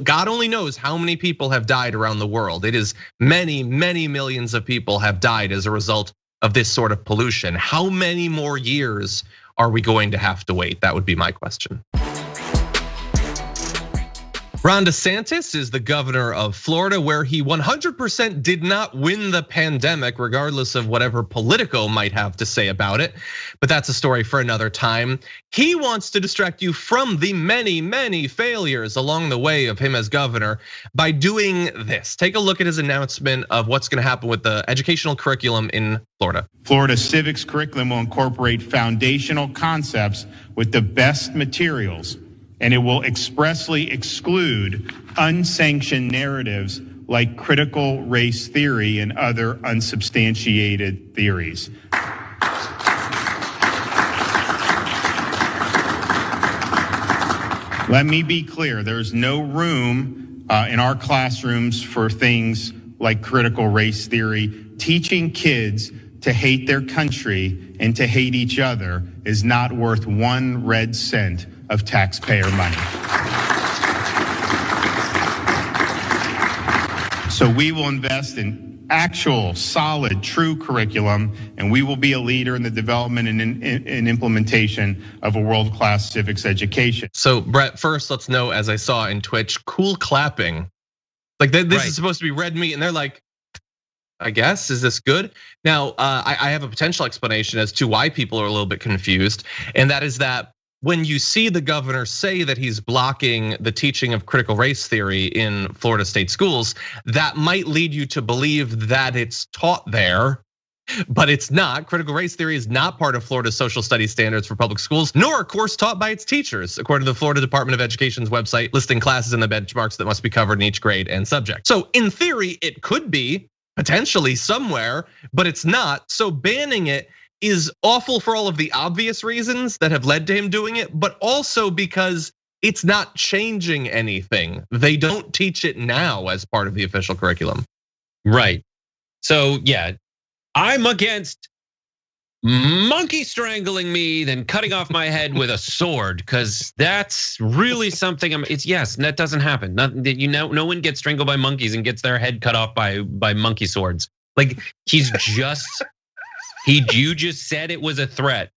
God only knows how many people have died around the world. It is many, many millions of people have died as a result of this sort of pollution. How many more years are we going to have to wait? That would be my question. Ron DeSantis is the governor of Florida, where he 100% did not win the pandemic, regardless of whatever Politico might have to say about it. But that's a story for another time. He wants to distract you from the many, many failures along the way of him as governor by doing this. Take a look at his announcement of what's going to happen with the educational curriculum in Florida. Florida civics curriculum will incorporate foundational concepts with the best materials, and it will expressly exclude unsanctioned narratives like critical race theory and other unsubstantiated theories. Let me be clear, there's no room in our classrooms for things like critical race theory. Teaching kids to hate their country and to hate each other is not worth 1 red cent of taxpayer money. So we will invest in actual, solid, true curriculum, and we will be a leader in the development and implementation of a world-class civics education. So Brett, first let's know, as I saw in Twitch, cool clapping. Like this is supposed to be red meat, and they're like, I guess, is this good? Now, I have a potential explanation as to why people are a little bit confused, and that is that when you see the governor say that he's blocking the teaching of critical race theory in Florida state schools, that might lead you to believe that it's taught there, but it's not. Critical race theory is not part of Florida's social studies standards for public schools, nor a course taught by its teachers, according to the Florida Department of Education's website, listing classes and the benchmarks that must be covered in each grade and subject. So in theory, it could be potentially somewhere, but it's not. So banning it is awful for all of the obvious reasons that have led to him doing it, but also because it's not changing anything. They don't teach it now as part of the official curriculum. Right. So yeah, I'm against monkey strangling me, then cutting off my head with a sword, because that's really something. Yes, that doesn't happen. No one gets strangled by monkeys and gets their head cut off by monkey swords. Like you just said it was a threat.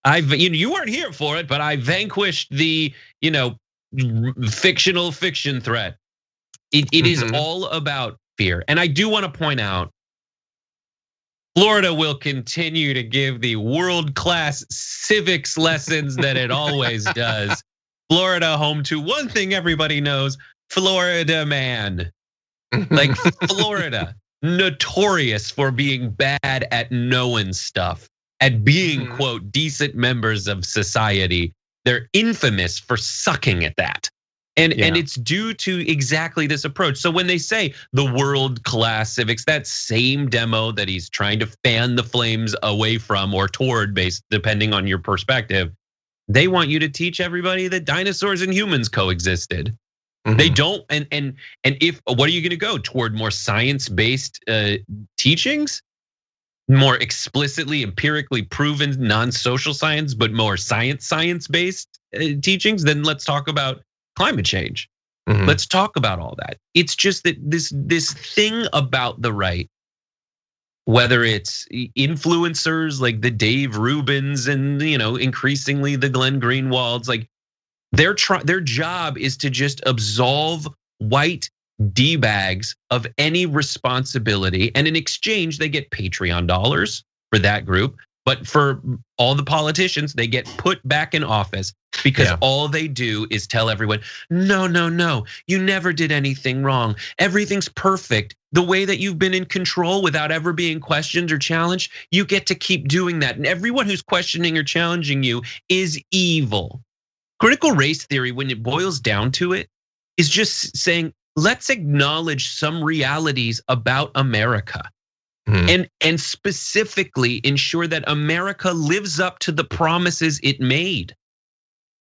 You weren't here for it, but I vanquished the fictional fiction threat. It is all about fear, and I do want to point out, Florida will continue to give the world-class civics lessons that it always does. Florida, home to one thing everybody knows: Florida man. Like Florida, notorious for being bad at knowing stuff, at being, quote, decent members of society. They're infamous for sucking at that. And it's due to exactly this approach. So when they say the world-class civics, that same demo that he's trying to fan the flames away from or toward, based depending on your perspective, they want you to teach everybody that dinosaurs and humans coexisted. They don't, and if what are you going to go toward more science-based teachings, more explicitly empirically proven non-social science, but more science-based teachings? Then let's talk about climate change. Let's talk about all that. It's just that this thing about the right, whether it's influencers like the Dave Rubins and increasingly the Glenn Greenwalds, like their job is to just absolve white D-bags of any responsibility, and in exchange they get Patreon dollars for that group. But for all the politicians, they get put back in office because all they do is tell everyone, no, you never did anything wrong. Everything's perfect. The way that you've been in control without ever being questioned or challenged, you get to keep doing that. And everyone who's questioning or challenging you is evil. Critical race theory, when it boils down to it, is just saying, let's acknowledge some realities about America. And specifically ensure that America lives up to the promises it made.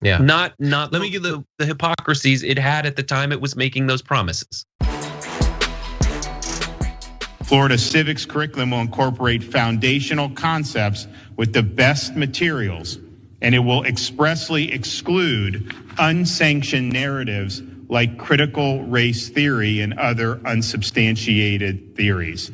Not let me give the hypocrisies it had at the time it was making those promises. Florida civics curriculum will incorporate foundational concepts with the best materials, and it will expressly exclude unsanctioned narratives like critical race theory and other unsubstantiated theories.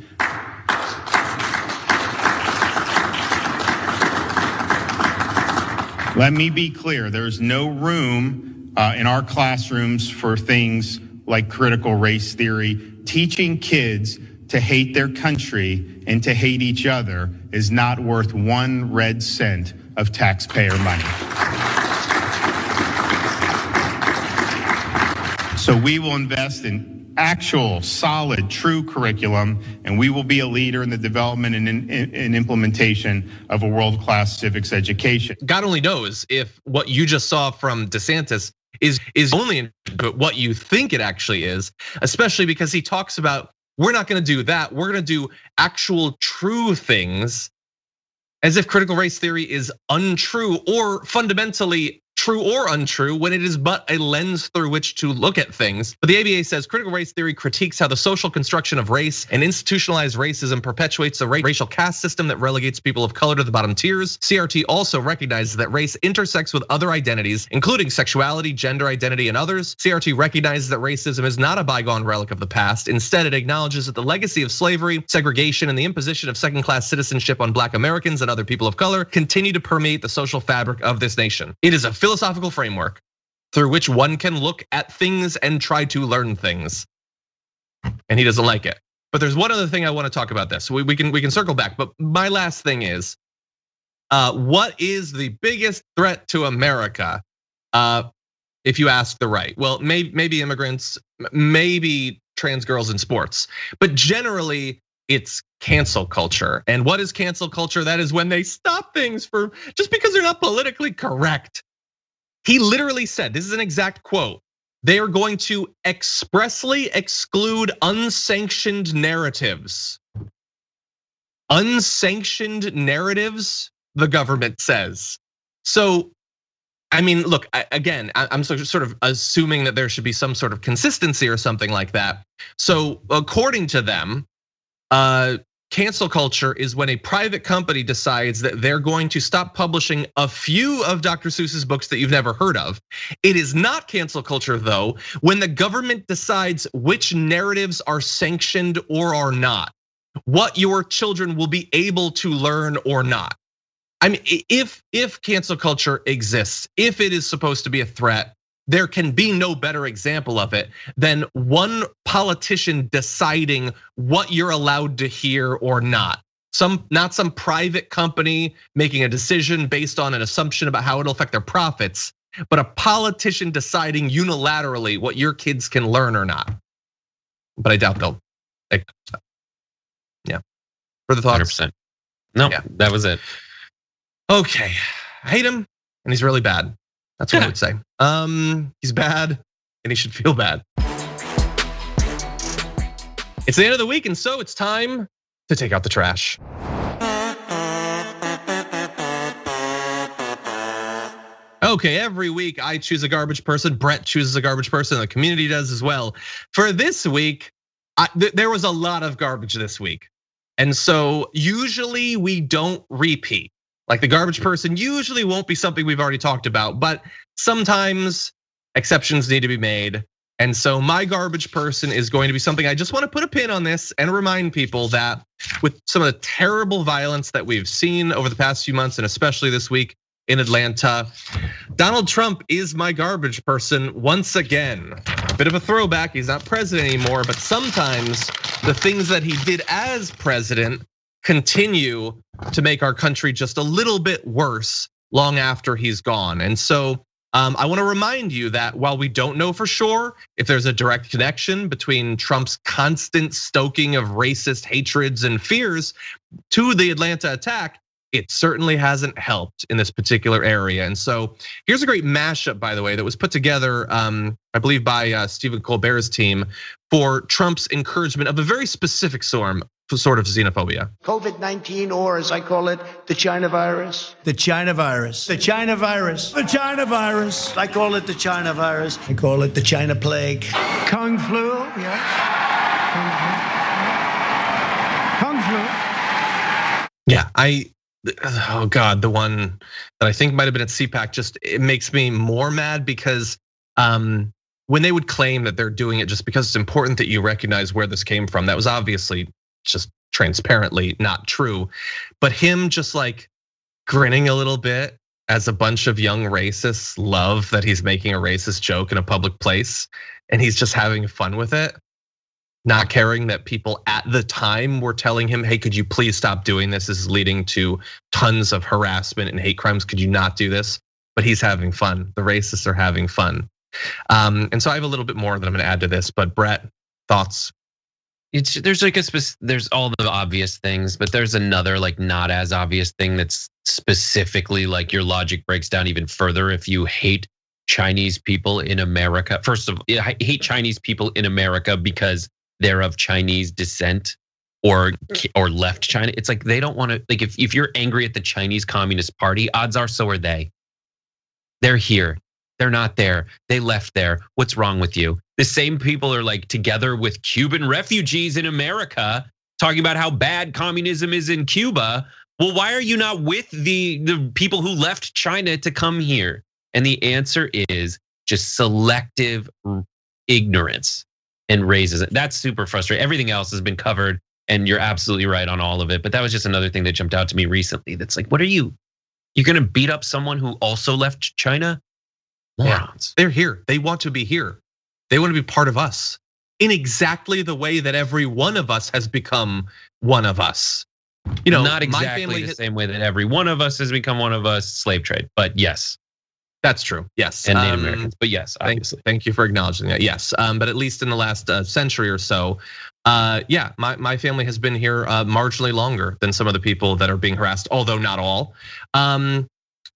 Let me be clear, there's no room in our classrooms for things like critical race theory. Teaching kids to hate their country and to hate each other is not worth 1 red cent of taxpayer money. So we will invest in actual, solid, true curriculum, and we will be a leader in the development and implementation of a world-class civics education. God only knows if what you just saw from DeSantis is only what you think it actually is, especially because he talks about, we're not gonna do that, we're gonna do actual true things, as if critical race theory is untrue or fundamentally true or untrue when it is but a lens through which to look at things. But the ABA says critical race theory critiques how the social construction of race and institutionalized racism perpetuates a racial caste system that relegates people of color to the bottom tiers. CRT also recognizes that race intersects with other identities, including sexuality, gender identity, and others. CRT recognizes that racism is not a bygone relic of the past. Instead, it acknowledges that the legacy of slavery, segregation, and the imposition of second-class citizenship on Black Americans and other people of color continue to permeate the social fabric of this nation. It is a philosophical framework through which one can look at things and try to learn things. And he doesn't like it. But there's one other thing I want to talk about this. We can circle back, but my last thing is, what is the biggest threat to America? If you ask the right, well, maybe immigrants, maybe trans girls in sports, but generally it's cancel culture. And what is cancel culture? That is when they stop things for just because they're not politically correct. He literally said, this is an exact quote, they are going to expressly exclude unsanctioned narratives. Unsanctioned narratives, the government says. So, I mean, look, again, I'm sort of assuming that there should be some sort of consistency or something like that. So according to them, cancel culture is when a private company decides that they're going to stop publishing a few of Dr. Seuss's books that you've never heard of. It is not cancel culture, though, when the government decides which narratives are sanctioned or are not, what your children will be able to learn or not. I mean, if cancel culture exists, if it is supposed to be a threat, there can be no better example of it than one politician deciding what you're allowed to hear or not. Not some private company making a decision based on an assumption about how it'll affect their profits, but a politician deciding unilaterally what your kids can learn or not. But I doubt they'll. Yeah. Further thoughts? 100%. No, that was it. Okay, I hate him, and he's really bad. That's what I would say. He's bad. and he should feel bad. It's the end of the week, and so it's time to take out the trash. Okay, every week I choose a garbage person, Brett chooses a garbage person, the community does as well. For this week, there was a lot of garbage this week. And so usually we don't repeat. Like the garbage person usually won't be something we've already talked about, but sometimes exceptions need to be made. And so my garbage person is going to be something I just want to put a pin on this and remind people that with some of the terrible violence that we've seen over the past few months, and especially this week in Atlanta, Donald Trump is my garbage person once again. A bit of a throwback, he's not president anymore, but sometimes the things that he did as president continue to make our country just a little bit worse long after he's gone. And so I want to remind you that while we don't know for sure if there's a direct connection between Trump's constant stoking of racist hatreds and fears to the Atlanta attack, it certainly hasn't helped in this particular area. And so here's a great mashup, by the way, that was put together, I believe by Stephen Colbert's team for Trump's encouragement of a very specific sort of xenophobia. COVID-19, or as I call it, the China virus. The China virus. The China virus. The China virus. I call it the China virus. I call it the China plague. Kung flu, yeah. Kung flu. Yeah, oh God, the one that I think might have been at CPAC, just it makes me more mad because when they would claim that they're doing it just because it's important that you recognize where this came from, that was obviously just transparently not true. But him just like grinning a little bit as a bunch of young racists love that he's making a racist joke in a public place and he's just having fun with it, not caring that people at the time were telling him, hey, could you please stop doing this? This is leading to tons of harassment and hate crimes. Could you not do this? But he's having fun. The racists are having fun. And so I have a little bit more that I'm gonna add to this, but Brett, thoughts? There's like there's all the obvious things, but there's another like not as obvious thing that's specifically like your logic breaks down even further if you hate Chinese people in America. First of all, I hate Chinese people in America because they're of Chinese descent or left China. It's like they don't want to, like if you're angry at the Chinese Communist Party, odds are so are they. They're here. They're not there. They left there. What's wrong with you? The same people are like together with Cuban refugees in America talking about how bad communism is in Cuba. Well, why are you not with the people who left China to come here? And the answer is just selective ignorance and racism. That's super frustrating. Everything else has been covered and you're absolutely right on all of it. But that was just another thing that jumped out to me recently. That's like, what are you? You're gonna beat up someone who also left China? Morons. Yeah, they're here. They want to be here. They want to be part of us in exactly the way that every one of us has become one of us. You know, not exactly the same way that every one of us has become one of us, slave trade, but yes. That's true, yes. And Native Americans, but yes, obviously. Thank you for acknowledging that, yes. But at least in the last century or so, yeah, my family has been here marginally longer than some of the people that are being harassed, although not all.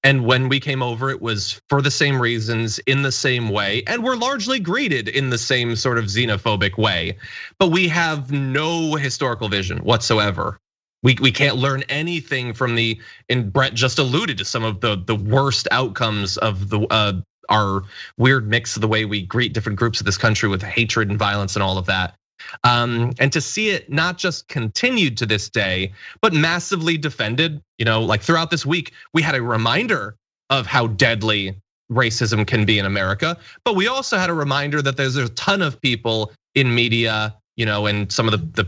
And when we came over, it was for the same reasons, in the same way, and we're largely greeted in the same sort of xenophobic way. But we have no historical vision whatsoever. We can't learn anything from and Brett just alluded to some of the worst outcomes of our weird mix of the way we greet different groups of this country with hatred and violence and all of that. And to see it not just continued to this day, but massively defended, you know, like throughout this week, we had a reminder of how deadly racism can be in America. But we also had a reminder that there's a ton of people in media, you know, and some of the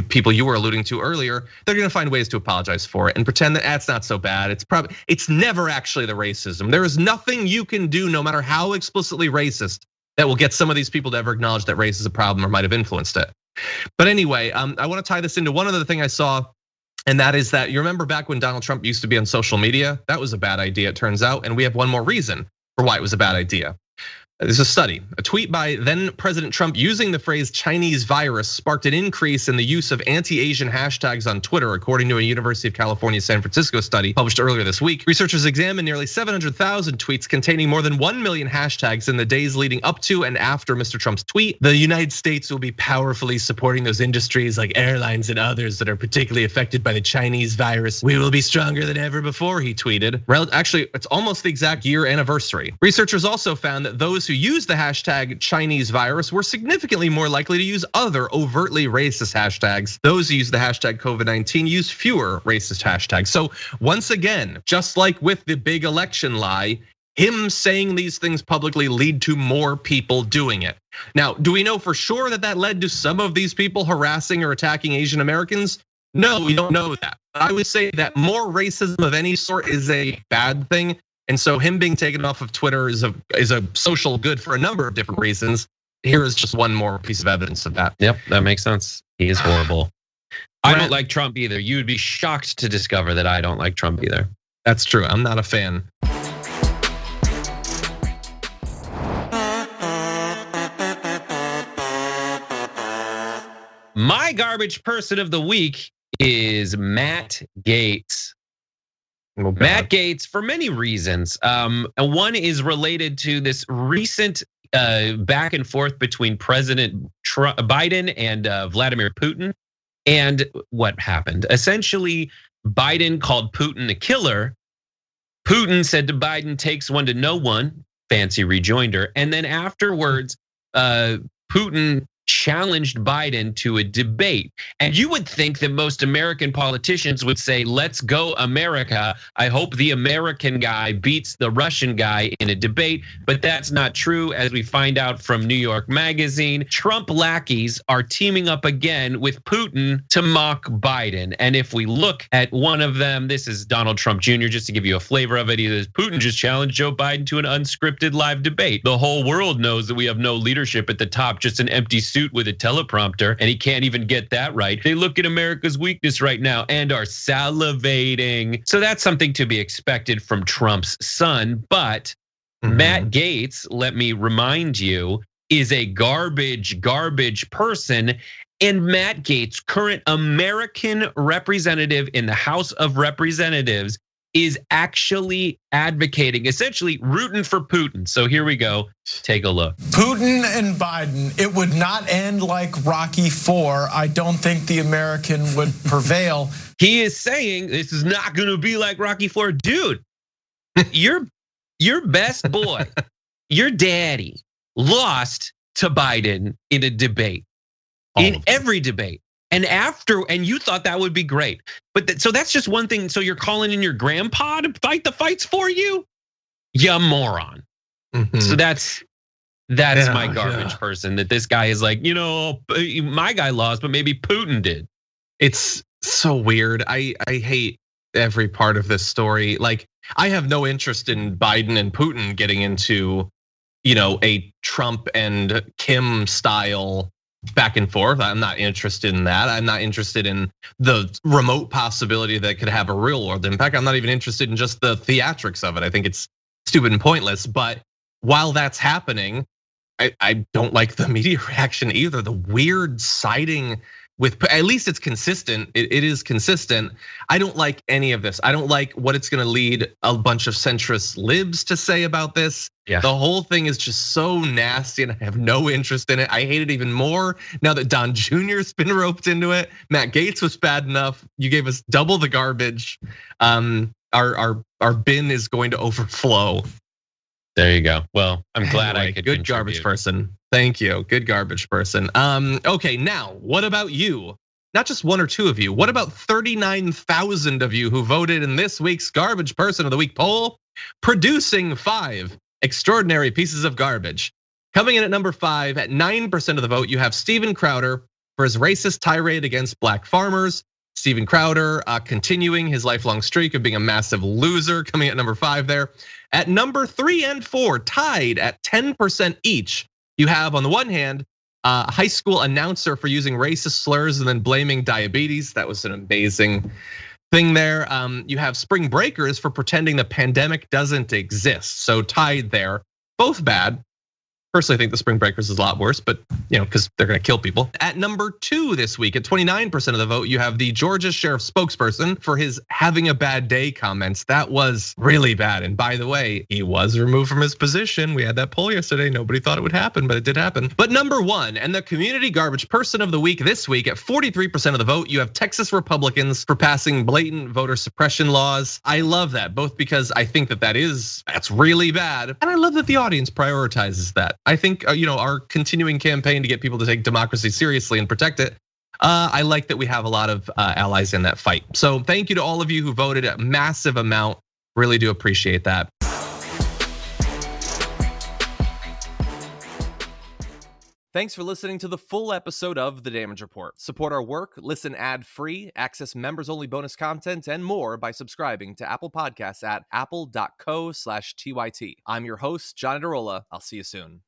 people you were alluding to earlier, they're gonna find ways to apologize for it and pretend that it's not so bad. It's never actually the racism. There is nothing you can do, no matter how explicitly racist, that will get some of these people to ever acknowledge that race is a problem or might have influenced it. But anyway, I want to tie this into one other thing I saw, and that is that you remember back when Donald Trump used to be on social media? That was a bad idea, it turns out, and we have one more reason for why it was a bad idea. There's a study. A tweet by then President Trump using the phrase Chinese virus sparked an increase in the use of anti-Asian hashtags on Twitter, according to a University of California, San Francisco study published earlier this week. Researchers examined nearly 700,000 tweets containing more than 1 million hashtags in the days leading up to and after Mr. Trump's tweet. The United States will be powerfully supporting those industries like airlines and others that are particularly affected by the Chinese virus. We will be stronger than ever before, he tweeted. Actually, it's almost the exact year anniversary. Researchers also found that those who used the hashtag Chinese virus were significantly more likely to use other overtly racist hashtags. Those who use the hashtag COVID-19 use fewer racist hashtags. So once again, just like with the big election lie, him saying these things publicly lead to more people doing it. Now, do we know for sure that that led to some of these people harassing or attacking Asian Americans? No, we don't know that. I would say that more racism of any sort is a bad thing. And so him being taken off of Twitter is a social good for a number of different reasons. Here is just one more piece of evidence of that. Yep, that makes sense. He is horrible. I don't like Trump either. You would be shocked to discover that I don't like Trump either. That's true. I'm not a fan. My garbage person of the week is Matt Gaetz. Matt Gaetz, for many reasons. One is related to this recent back and forth between President Biden and Vladimir Putin. And what happened? Essentially, Biden called Putin a killer. Putin said to Biden, takes one to no one, fancy rejoinder. And then afterwards, Putin challenged Biden to a debate. And you would think that most American politicians would say, let's go America. I hope the American guy beats the Russian guy in a debate, but that's not true. As we find out from New York Magazine, Trump lackeys are teaming up again with Putin to mock Biden. And if we look at one of them, this is Donald Trump Jr., just to give you a flavor of it. He says, Putin just challenged Joe Biden to an unscripted live debate. The whole world knows that we have no leadership at the top, just an empty suit with a teleprompter, and he can't even get that right. They look at America's weakness right now and are salivating. So that's something to be expected from Trump's son. But Matt Gaetz, let me remind you, is a garbage person. And Matt Gaetz, current American representative in the House of Representatives, is actually advocating, essentially rooting for Putin. So here we go, take a look. Putin and Biden, it would not end like Rocky IV. I don't think the American would prevail. He is saying this is not gonna be like Rocky IV. Dude, your best boy, your daddy lost to Biden in a debate, in every debate. And you thought that would be great. But so that's just one thing. So you're calling in your grandpa to fight the fights for you? You moron. So that's my garbage person, that this guy is like, my guy lost, but maybe Putin did. It's so weird. I hate every part of this story. Like, I have no interest in Biden and Putin getting into, a Trump and Kim style back and forth. I'm not interested in that. I'm not interested in the remote possibility that could have a real world impact. I'm not even interested in just the theatrics of it. I think it's stupid and pointless. But while that's happening, I don't like the media reaction either. The weird siding with, at least it's consistent. It is consistent. I don't like any of this. I don't like what it's gonna lead a bunch of centrist libs to say about this. Yeah. The whole thing is just so nasty and I have no interest in it. I hate it even more now that Don Jr.'s been roped into it. Matt Gaetz was bad enough. You gave us double the garbage. Our bin is going to overflow. There you go. Well, I'm glad I could good garbage person. Thank you. Good garbage person. Okay, now what about you? Not just one or two of you. What about 39,000 of you who voted in this week's Garbage Person of the Week poll, producing 5 extraordinary pieces of garbage? Coming in at number 5 at 9% of the vote, you have Steven Crowder for his racist tirade against black farmers. Steven Crowder continuing his lifelong streak of being a massive loser, coming at number 5 there. At number 3 and 4, tied at 10% each, you have on the one hand, a high school announcer for using racist slurs and then blaming diabetes. That was an amazing thing there. You have spring breakers for pretending the pandemic doesn't exist. So tied there, both bad. Personally, I think the Spring Breakers is a lot worse, but because they're gonna kill people. At number 2 this week, at 29% of the vote, you have the Georgia sheriff spokesperson for his having a bad day comments. That was really bad. And by the way, he was removed from his position. We had that poll yesterday. Nobody thought it would happen, but it did happen. But number 1, and the community garbage person of the week this week, at 43% of the vote, you have Texas Republicans for passing blatant voter suppression laws. I love that, both because I think that's really bad, and I love that the audience prioritizes that. I think our continuing campaign to get people to take democracy seriously and protect it. I like that we have a lot of allies in that fight. So thank you to all of you who voted a massive amount. Really do appreciate that. Thanks for listening to the full episode of The Damage Report. Support our work, listen ad-free, access members-only bonus content, and more by subscribing to Apple Podcasts at apple.co/TYT. I'm your host, John Adarola. I'll see you soon.